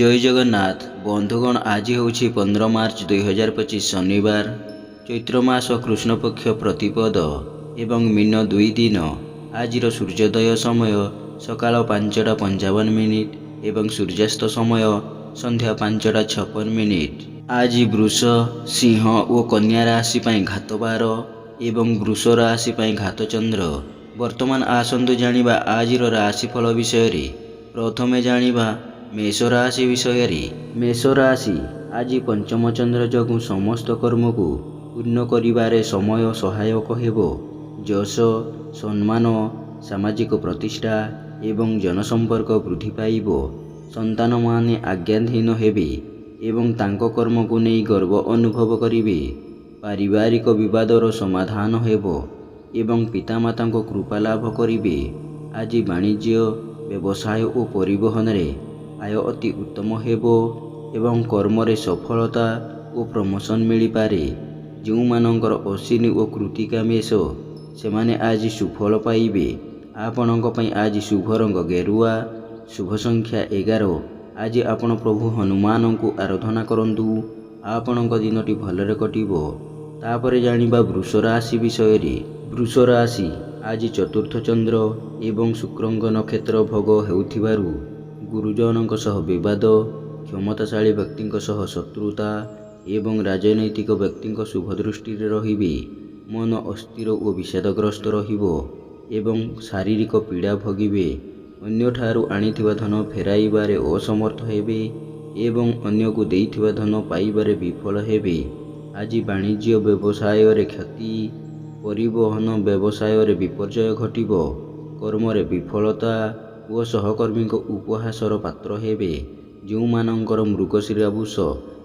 जय जगन्नाथ बंधुगण। आज हूँ 15 मार्च 2025 शनिवार चैत्र मास कृष्ण पक्ष प्रतिपद एवं मीन 2 दिन। आज सूर्योदय समय सकाल 5:55 एवं सूर्यास्त समय संध्या 5:56। आज वृष सिंह और कन्या राशि घात 12 एवं वृष राशि घात चंद्र। वर्तमान आसतु जानिबा आज राशिफल विषय। प्रथमे जानिबा मेष राशि विषय। मेष राशि आज पंचम चंद्र जोगु समस्त कर्म को पूर्ण करिबारे समय सहायक हेबो। यश सम्मान सामाजिक प्रतिष्ठा एवं जनसंपर्क वृद्धि पाइबो। संतान माने आज्ञाधीन हेबे एवं तांको कर्म को नहीं गर्व अनुभव करिवे। पारिवारिक विवादर समाधान हेबो एवं पितामाता को कृपा लाभ करिवे। आज वाणिज्य व्यवसाय और परिवहन रे आय अति उत्तम हेबो एवं कर्म रे सफलता और प्रमोशन मिल पारे। जो मानकर अश्विनी और कृतिका मेष से माने आज सुफल पाइबे। आपणक पई आज शुभ रंग गेरुआ। शुभ संख्या 11। आज आपण प्रभु हनुमान को आराधना करंतु। आपणक दिनटी भलरे कटिबो। तापरे जानिबा वृष राशि विषय। वृष राशि आज चतुर्थ चंद्र एवं शुक्रंग नक्षत्र भोग हेउथिबारु गुरुजनों सह विवाद, क्षमताशाली व्यक्ति सह शत्रुता एवं राजनैतिक व्यक्ति शुभ दृष्टि रहिबे। मन अस्थिर और विषादग्रस्त रहिबो एवं शारीरिक पीड़ा भोगिबे। अन्य ठारू आनिथिबा धन फेराइबारे असमर्थ हेबे एवं अन्य को देइथिबा धन पाइबारे विफल हेबे। आज वाणिज्य व्यवसाय रे क्षति, परिवहन व्यवसाय रे विपर्यय घटिबो। कर्म रे विफलता और सहकर्मी को उपहासर पात्र हेबे। जो मानकर मृगशिरा बुष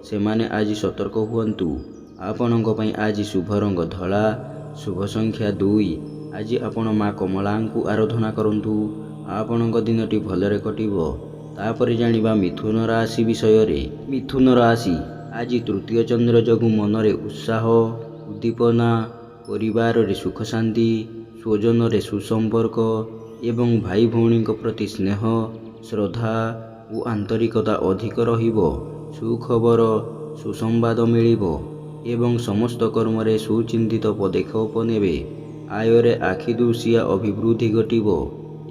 से माने आज सतर्क हुअन्तु। आपणक पई आज शुभ रंग धला। शुभ संख्या 2। आज आपण माँ कमला को आराधना करंतु। आपणक दिनटी भलरे कटिबो। तापरे जानिबा मिथुन राशि विषय। मिथुन राशि आज तृतीय चंद्र जोगु मनरे उत्साह उद्दीपना, परिवार रे सुख शांति, स्वजन रे सुसंपर्क एवं भाई भौणी प्रति स्नेह श्रद्धा और आंतरिकता अधिक रहिबो। सुखबर सुसंवाद मिलिबो एवं समस्त कर्म रे सुचिंतित पदक्षेप नेबे। आय रे आखि दुसिया अभिवृद्धि घटिबो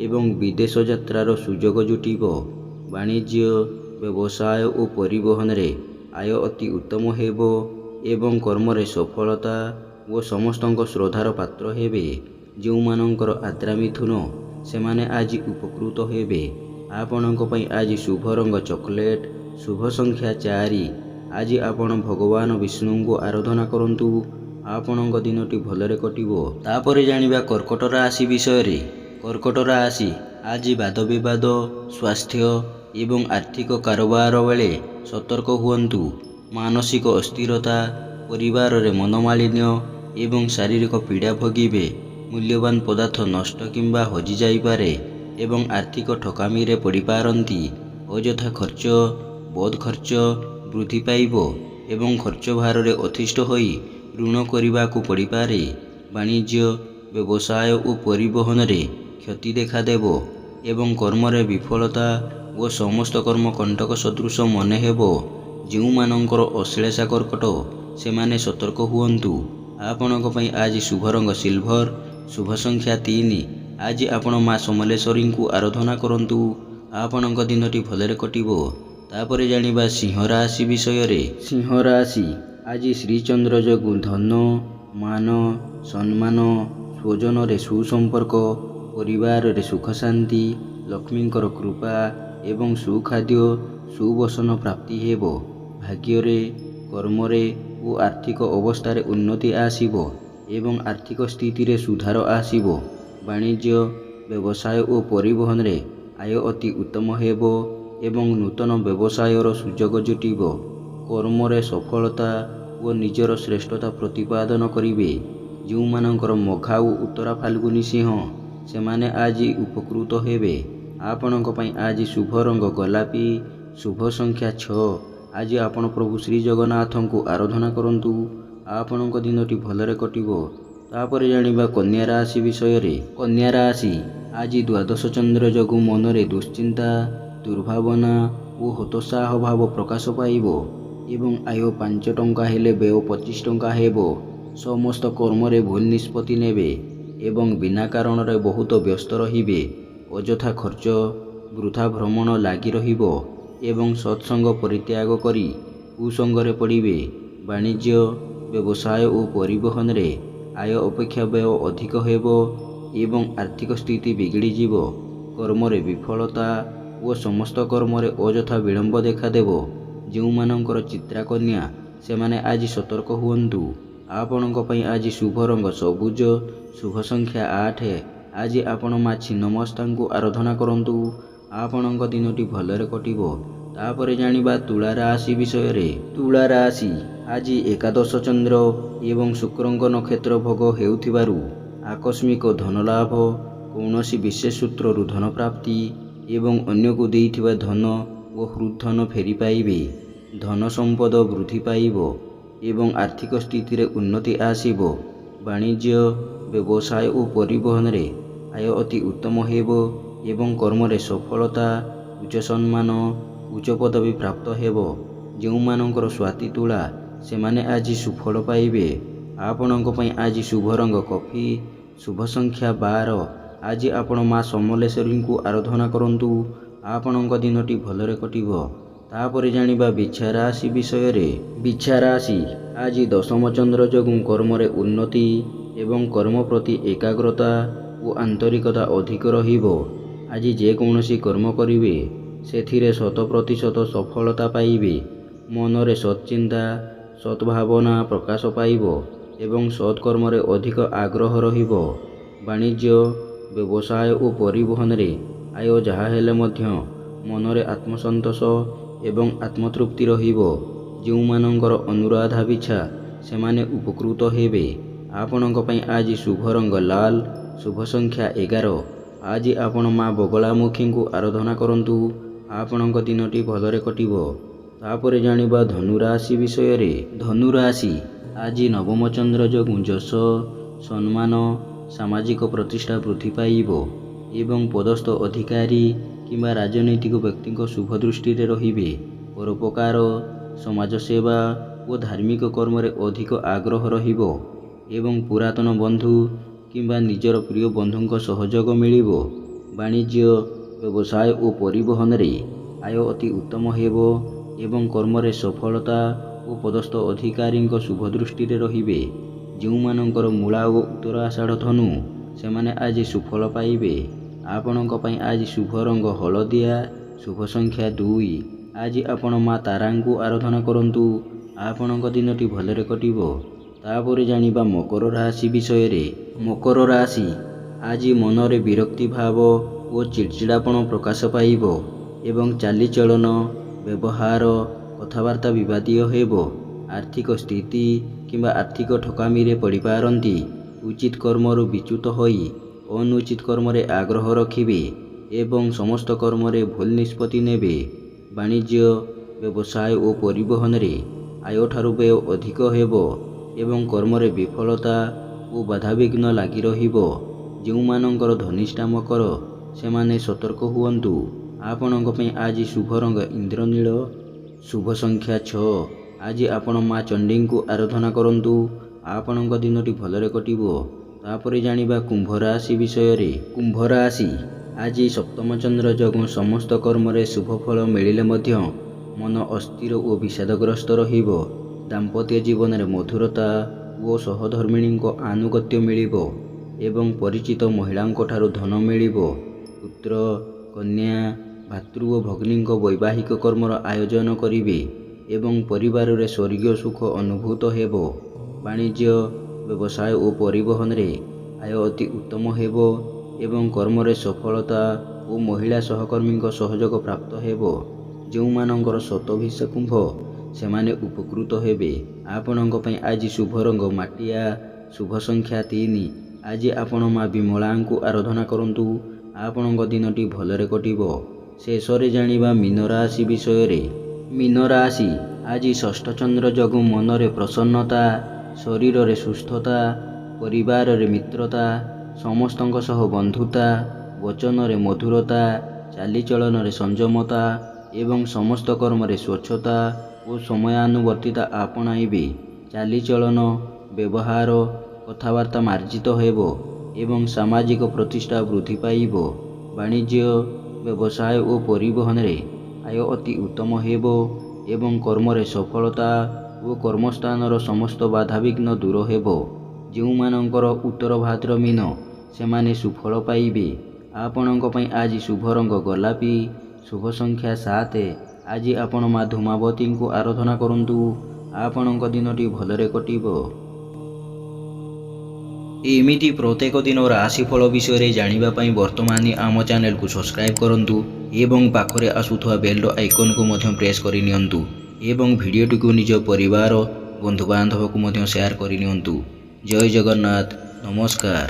एवं विदेश यात्रार सुजोग जुटिबो। वाणिज्य व्यवसाय और परिवहन रे आय अति उत्तम हेबो एवं कर्म रे सफलता और समस्तଙ୍କ श्रद्धार पात्र हेबे। जो मानकर आद्रा मिथुन से माने आज उपकृत हेबे। आपणक पई आज शुभ रंग चॉकलेट। शुभ संख्या 4। आज आपण भगवान विष्णु को आराधना करंतु। आपणक दिनटी भलरे कटिबो। तापरे जानिबा कर्कट राशि विषय। कर्कट राशि आज वाद विवाद, स्वास्थ्य एवं आर्थिक कारोबार बेले सतर्क हुअन्तु। मानसिक अस्थिरता, परिवार रे मनोमालिन्य एवं शारीरिक पीड़ा भोगिबे। मूल्यवान पदार्थ नष्ट किंबा हजि जाइपारे एवं आर्थिक ठकामी रे पड़ी पारंती। अଯଥା खर्च बोध खर्च वृद्धि पाइबो एवं खर्च भार रे अतिष्ठ होई ऋण करने को पड़ी पारे। वाणिज्य व्यवसाय और परिवहन रे क्षति देखा देबो एवं कर्म रे विफलता और समस्त कर्म कंटक सदृश मने हेबो। जो मानकर अश्लेषा कर्कट से माने सतर्क हुअन्तु। आपणक पई आज शुभ रंग सिल्भर। शुभ संख्या 3। आज आपण माँ समलेश्वरी को आराधना करंतु। आपणक दिनटी भलरे कटिबो। तापरे जानिबा सिंह राशि विषय। सिंह राशि आज श्रीचंद्र जोगु धन मान सम्मान, स्वजन रे सुसंपर्क, परिवार रे सुख शांति, लक्ष्मींकर कृपा एवं सुखाद्य सुवसन प्राप्ति हेबो। भाग्य रे कर्म रे और आर्थिक अवस्था रे उन्नति आसीबो एवं आर्थिक स्थिति रे सुधार आसीबो। वाणिज्य व्यवसाय और परिवहन रे आय अति उत्तम हेबो एवं नूतन व्यवसायर सुजोग जुटिबो। कर्म रे सफलता और निजर श्रेष्ठता प्रतिपादन करिवे। जो मानकर मघा और उत्तरा फाल्गुनी सिंह से माने आज उपकृत हेबे। आपणक पई आज शुभ रंग गोलापी। शुभ संख्या 6। आज आपण प्रभु श्री जगन्नाथ को आराधना करंतु। आपणक दिनटी भलरे कटिबो। तापरे जानिबा कन्या राशि विषय। कन्या राशि आज द्वादश चंद्र जोगु मनरे दुश्चिंता, दुर्भावना ଓ ହତୋତ୍ସାହ ଭାବ ପ୍ରକାଶ ପାଇବ ଏବଂ ଆୟ 5 ଟଙ୍କା ହେଲେ ବ୍ୟୟ 25 ଟଙ୍କା ହେବ। ସମସ୍ତ କର୍ମରେ ଭୁଲ ନିଷ୍ପତ୍ତି ନେବେ ଏବଂ ବିନା କାରଣରେ ବହୁତ ବ୍ୟସ୍ତ ରହିବେ। ଅଯଥା ଖର୍ଚ୍ଚ, ବୃଥା ଭ୍ରମଣ ଲାଗି ରହିବ ଏବଂ ସତ୍ସଙ୍ଗ ପରିତ୍ୟାଗ କରି କୁସଙ୍ଗରେ ପଡ଼ିବେ। ବାଣିଜ୍ୟ, ବ୍ୟବସାୟ ଓ ପରିବହନରେ ଆୟ ଅପେକ୍ଷା ବ୍ୟୟ ଅଧିକ ହେବ ଏବଂ ଆର୍ଥିକ ସ୍ଥିତି ବିଗିଡ଼ିଯିବ। କର୍ମରେ ବିଫଳତା ଓ ସମସ୍ତ କର୍ମରେ ଅଯଥା ବିଳମ୍ବ ଦେଖାଦେବ। ଯେଉଁମାନଙ୍କର ଚିତ୍ରାକନ୍ୟା ସେମାନେ ଆଜି ସତର୍କ ହୁଅନ୍ତୁ। ଆପଣଙ୍କ ପାଇଁ ଆଜି ଶୁଭ ରଙ୍ଗ ସବୁଜ, ଶୁଭ ସଂଖ୍ୟା 8। ଆଜି ଆପଣ ମା ଛିନ୍ନମସ୍ତାଙ୍କୁ ଆରାଧନା କରନ୍ତୁ। ଆପଣଙ୍କ ଦିନଟି ଭଲରେ କଟିବ। ତାପରେ ଜାଣିବା ତୁଳା ରାଶି ବିଷୟରେ। ତୁଳା ରାଶି ଆଜି ଏକାଦଶ ଚନ୍ଦ୍ର ଏବଂ ଶୁକ୍ରଙ୍କ ନକ୍ଷତ୍ର ଭୋଗ ହେଉଥିବାରୁ ଆକସ୍ମିକ ଧନଲାଭ, କୌଣସି ବିଶେଷ ସୂତ୍ରରୁ ଧନ ପ୍ରାପ୍ତି ଏବଂ ଅନ୍ୟକୁ ଦେଇଥିବା ଧନ ଓ ହୃଦ୍ଧନ ଫେରି ପାଇବେ। ଧନ ସମ୍ପଦ ବୃଦ୍ଧି ପାଇବ ଏବଂ ଆର୍ଥିକ ସ୍ଥିତିରେ ଉନ୍ନତି ଆସିବ। ବାଣିଜ୍ୟ, ବ୍ୟବସାୟ ଓ ପରିବହନରେ ଆୟ ଅତି ଉତ୍ତମ ହେବ ଏବଂ କର୍ମରେ ସଫଳତା, ଉଚ୍ଚ ସମ୍ମାନ, ଉଚ୍ଚ ପଦବୀ ପ୍ରାପ୍ତ ହେବ। ଯେଉଁମାନଙ୍କର ସ୍ୱାତି ତୁଳା ସେମାନେ ଆଜି ସୁଫଳ ପାଇବେ। ଆପଣଙ୍କ ପାଇଁ ଆଜି ଶୁଭ ରଙ୍ଗ କଫି, ଶୁଭ ସଂଖ୍ୟା 12। ଆଜି ଆପଣ ମା ସମଲେଶ୍ୱରୀଙ୍କୁ ଆରାଧନା କରନ୍ତୁ। ଆପଣଙ୍କ ଦିନଟି ଭଲରେ କଟିବ। ତାପରେ ଜାଣିବା ବିଛା ରାଶି ବିଷୟରେ। ବିଛା ରାଶି ଆଜି ଦଶମ ଚନ୍ଦ୍ର ଯୋଗୁଁ କର୍ମରେ ଉନ୍ନତି ଏବଂ କର୍ମ ପ୍ରତି ଏକାଗ୍ରତା ଓ ଆନ୍ତରିକତା ଅଧିକ ରହିବ। ଆଜି ଯେକୌଣସି କର୍ମ କରିବେ ସେଥିରେ 100% ସଫଳତା ପାଇବେ। ମନରେ ସତ୍ଚିନ୍ତା, ସଦ୍ଭାବନା ପ୍ରକାଶ ପାଇବ ଏବଂ ସତ୍କର୍ମରେ ଅଧିକ ଆଗ୍ରହ ରହିବ। ବାଣିଜ୍ୟ, ବ୍ୟବସାୟ ଓ ପରିବହନରେ ଆୟ ଯାହା ହେଲେ ମଧ୍ୟ ମନରେ ଆତ୍ମସନ୍ତୋଷ ଏବଂ ଆତ୍ମତୃପ୍ତି ରହିବ। ଯେଉଁମାନଙ୍କର ଅନୁରାଧା ବିଛା ସେମାନେ ଉପକୃତ ହେବେ। ଆପଣଙ୍କ ପାଇଁ ଆଜି ଶୁଭ ରଙ୍ଗ ଲାଲ, ଶୁଭ ସଂଖ୍ୟା 11। ଆଜି ଆପଣ ମା ବଗଳାମୁଖୀଙ୍କୁ ଆରାଧନା କରନ୍ତୁ। ଆପଣଙ୍କ ଦିନଟି ଭଲରେ କଟିବ। ତାପରେ ଜାଣିବା ଧନୁରାଶି ବିଷୟରେ। ଧନୁରାଶି ଆଜି ନବମ ଚନ୍ଦ୍ର ଯୋଗୁଁ ଯଶ, ସମ୍ମାନ, ସାମାଜିକ ପ୍ରତିଷ୍ଠା ବୃଦ୍ଧି ପାଇବ ଏବଂ ପଦସ୍ଥ ଅଧିକାରୀ କିମ୍ବା ରାଜନୈତିକ ବ୍ୟକ୍ତିଙ୍କ ଶୁଭ ଦୃଷ୍ଟିରେ ରହିବେ। ପରୋପକାର, ସମାଜସେବା ଓ ଧାର୍ମିକ କର୍ମରେ ଅଧିକ ଆଗ୍ରହ ରହିବ ଏବଂ ପୁରାତନ ବନ୍ଧୁ କିମ୍ବା ନିଜର ପ୍ରିୟ ବନ୍ଧୁଙ୍କ ସହଯୋଗ ମିଳିବ। ବାଣିଜ୍ୟ, ବ୍ୟବସାୟ ଓ ପରିବହନରେ ଆୟ ଅତି ଉତ୍ତମ ହେବ ଏବଂ କର୍ମରେ ସଫଳତା ଓ ପଦସ୍ଥ ଅଧିକାରୀଙ୍କ ଶୁଭ ଦୃଷ୍ଟିରେ ରହିବେ। ଯେଉଁମାନଙ୍କର ମୂଳା ଓ ଉତ୍ତର ଆଷାଢ଼ ଧନୁ ସେମାନେ ଆଜି ସୁଫଳ ପାଇବେ। ଆପଣଙ୍କ ପାଇଁ ଆଜି ଶୁଭ ରଙ୍ଗ ହଳଦିଆ, ଶୁଭ ସଂଖ୍ୟା 2। ଆଜି ଆପଣ ମା ତାରାଙ୍କୁ ଆରାଧନା କରନ୍ତୁ। ଆପଣଙ୍କ ଦିନଟି ଭଲରେ କଟିବ। ତାପରେ ଜାଣିବା ମକର ରାଶି ବିଷୟରେ। ମକର ରାଶି ଆଜି ମନରେ ବିରକ୍ତି ଭାବ ଓ ଚିଡ଼ଚିଡ଼ାପଣ ପ୍ରକାଶ ପାଇବ ଏବଂ ଚାଲିଚଳନ, ବ୍ୟବହାର, କଥାବାର୍ତ୍ତା ବିବାଦୀୟ ହେବ। ଆର୍ଥିକ ସ୍ଥିତି କିମ୍ବା ଆର୍ଥିକ ଠକାମିରେ ପଡ଼ିପାରନ୍ତି। ଉଚିତ କର୍ମରୁ ବିଚ୍ୟୁତ ହୋଇ ଅନୁଚିତ କର୍ମରେ ଆଗ୍ରହ ରଖିବେ ଏବଂ ସମସ୍ତ କର୍ମରେ ଭୁଲ ନିଷ୍ପତ୍ତି ନେବେ। ବାଣିଜ୍ୟ, ବ୍ୟବସାୟ ଓ ପରିବହନରେ ଆୟଠାରୁ ବ୍ୟୟ ଅଧିକ ହେବ ଏବଂ କର୍ମରେ ବିଫଳତା ଓ ବାଧାବିଘ୍ନ ଲାଗି ରହିବ। ଯେଉଁମାନଙ୍କର ଧନିଷ୍ଠା ମକର ସେମାନେ ସତର୍କ ହୁଅନ୍ତୁ। ଆପଣଙ୍କ ପାଇଁ ଆଜି ଶୁଭ ରଙ୍ଗ ଇନ୍ଦ୍ରନୀଳ, ଶୁଭ ସଂଖ୍ୟା 6। ଆଜି ଆପଣ ମା ଚଣ୍ଡୀଙ୍କୁ ଆରାଧନା କରନ୍ତୁ। ଆପଣଙ୍କ ଦିନଟି ଭଲରେ କଟିବ। ତାପରେ ଜାଣିବା କୁମ୍ଭ ରାଶି ବିଷୟରେ। କୁମ୍ଭ ରାଶି ଆଜି ସପ୍ତମ ଚନ୍ଦ୍ର ଯୋଗୁଁ ସମସ୍ତ କର୍ମରେ ଶୁଭ ଫଳ ମିଳିଲେ ମଧ୍ୟ ମନ ଅସ୍ଥିର ଓ ବିଷାଦଗ୍ରସ୍ତ ରହିବ। ଦାମ୍ପତ୍ୟ ଜୀବନରେ ମଧୁରତା ଓ ସହଧର୍ମିଣୀଙ୍କ ଆନୁଗତ୍ୟ ମିଳିବ ଏବଂ ପରିଚିତ ମହିଳାଙ୍କଠାରୁ ଧନ ମିଳିବ। ପୁତ୍ର, କନ୍ୟା, ଭାତୃ ଓ ଭଗ୍ନୀଙ୍କ ବୈବାହିକ କର୍ମର ଆୟୋଜନ କରିବେ ଏବଂ ପରିବାରରେ ସ୍ୱର୍ଗୀୟ ସୁଖ ଅନୁଭୂତ ହେବ। ବାଣିଜ୍ୟ, ବ୍ୟବସାୟ ଓ ପରିବହନରେ ଆୟ ଅତି ଉତ୍ତମ ହେବ ଏବଂ କର୍ମରେ ସଫଳତା ଓ ମହିଳା ସହକର୍ମୀଙ୍କ ସହଯୋଗ ପ୍ରାପ୍ତ ହେବ। ଯେଉଁମାନଙ୍କର ଶତଭିଷା କୁମ୍ଭ ସେମାନେ ଉପକୃତ ହେବେ। ଆପଣଙ୍କ ପାଇଁ ଆଜି ଶୁଭ ରଙ୍ଗ ମାଟିଆ, ଶୁଭ ସଂଖ୍ୟା 3। ଆଜି ଆପଣ ମା ବିମଳାଙ୍କୁ ଆରାଧନା କରନ୍ତୁ। ଆପଣଙ୍କ ଦିନଟି ଭଲରେ କଟିବ। ଶେଷରେ ଜାଣିବା ମୀନ ରାଶି ବିଷୟରେ। ମୀନ ରାଶି ଆଜି ଷଷ୍ଠ ଚନ୍ଦ୍ର ଯୋଗୁଁ ମନରେ ପ୍ରସନ୍ନତା, ଶରୀରରେ ସୁସ୍ଥତା, ପରିବାରରେ ମିତ୍ରତା, ସମସ୍ତଙ୍କ ସହ ବନ୍ଧୁତା, ବଚନରେ ମଧୁରତା, ଚାଲିଚଳନରେ ସଂଯମତା ଏବଂ ସମସ୍ତ କର୍ମରେ ସ୍ୱଚ୍ଛତା ଓ ସମୟାନୁବର୍ତ୍ତିତା ଆପଣାଇବେ। ଚାଲିଚଳନ, ବ୍ୟବହାର, କଥାବାର୍ତ୍ତା ମାର୍ଜିତ ହେବ ଏବଂ ସାମାଜିକ ପ୍ରତିଷ୍ଠା ବୃଦ୍ଧି ପାଇବ। ବାଣିଜ୍ୟ, ବ୍ୟବସାୟ ଓ ପରିବହନରେ ଆୟ ଅତି ଉତ୍ତମ ହେବ ଏବଂ କର୍ମରେ ସଫଳତା ଓ କର୍ମସ୍ଥାନର ସମସ୍ତ ବାଧାବିଘ୍ନ ଦୂର ହେବ। ଯେଉଁମାନଙ୍କର ଉତ୍ତର ଭାଦ୍ର ମୀନ, ସେମାନେ ସୁଫଳ ପାଇବେ। ଆପଣଙ୍କ ପାଇଁ ଆଜି ଶୁଭ ରଙ୍ଗ ଗୋଲାପୀ, ଶୁଭ ସଂଖ୍ୟା 7। ଆଜି ଆପଣ ମା ଧୂମାବତୀଙ୍କୁ ଆରାଧନା କରନ୍ତୁ। ଆପଣଙ୍କ ଦିନଟି ଭଲରେ କଟିବ। ଏମିତି ପ୍ରତ୍ୟେକ ଦିନ ରାଶିଫଳ ବିଷୟରେ ଜାଣିବା ପାଇଁ ବର୍ତ୍ତମାନ ଆମ ଚ୍ୟାନେଲକୁ ସବସ୍କ୍ରାଇବ୍ କରନ୍ତୁ ଏବଂ ପାଖରେ ଆସୁଥିବା ବେଲ୍ ଆଇକନ୍କୁ ମଧ୍ୟ ପ୍ରେସ୍ କରିନିଅନ୍ତୁ ଏବଂ ଭିଡ଼ିଓଟିକୁ ନିଜ ପରିବାର, ବନ୍ଧୁବାନ୍ଧବକୁ ମଧ୍ୟ ସେୟାର କରିନିଅନ୍ତୁ। ଜୟ ଜଗନ୍ନାଥ। ନମସ୍କାର।